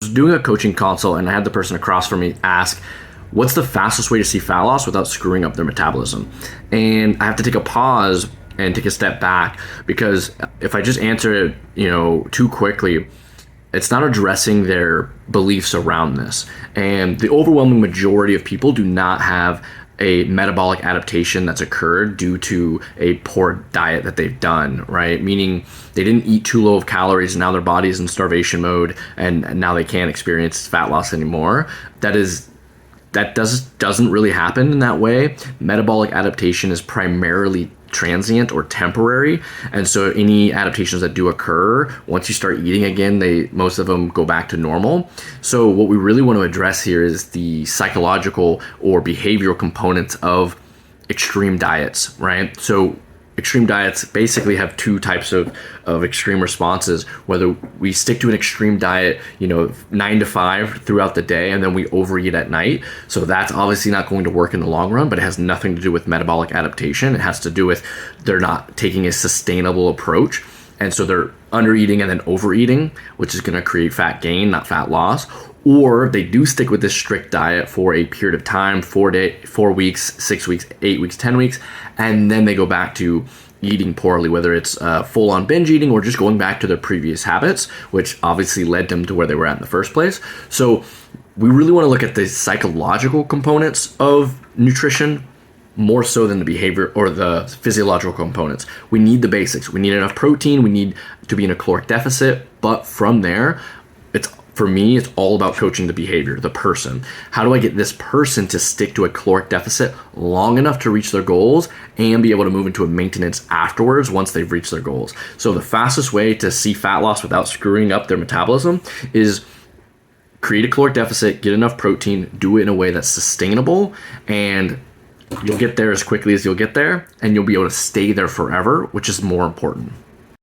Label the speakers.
Speaker 1: was doing a coaching consult and I had the person across from me ask, what's the fastest way to see fat loss without screwing up their metabolism? And I have to take a pause and take a step back, because if I just answer it, too quickly, it's not addressing their beliefs around this. And the overwhelming majority of people do not have a metabolic adaptation that's occurred due to a poor diet that they've done, right? Meaning they didn't eat too low of calories and now their body's in starvation mode and now they can't experience fat loss anymore. That doesn't really happen in that way. Metabolic adaptation is primarily transient or temporary, and so any adaptations that do occur, once you start eating again, most of them go back to normal. So what we really want to address here is the psychological or behavioral components of extreme diets, right? So extreme diets basically have two types of extreme responses. Whether we stick to an extreme diet, 9 to 5 throughout the day, and then we overeat at night. So that's obviously not going to work in the long run, but it has nothing to do with metabolic adaptation. It has to do with they're not taking a sustainable approach. And so they're undereating and then overeating, which is going to create fat gain, not fat loss. Or they do stick with this strict diet for a period of time, 4 weeks, 6 weeks, 8 weeks, 10 weeks, and then they go back to eating poorly, whether it's full-on binge eating or just going back to their previous habits, which obviously led them to where they were at in the first place. So we really want to look at the psychological components of nutrition more so than the behavior or the physiological components. We need the basics. We need enough protein. We need to be in a caloric deficit. But from there, for me, it's all about coaching the behavior, the person. How do I get this person to stick to a caloric deficit long enough to reach their goals and be able to move into a maintenance afterwards once they've reached their goals? So the fastest way to see fat loss without screwing up their metabolism is create a caloric deficit, get enough protein, do it in a way that's sustainable, and you'll get there as quickly as you'll get there, and you'll be able to stay there forever, which is more important.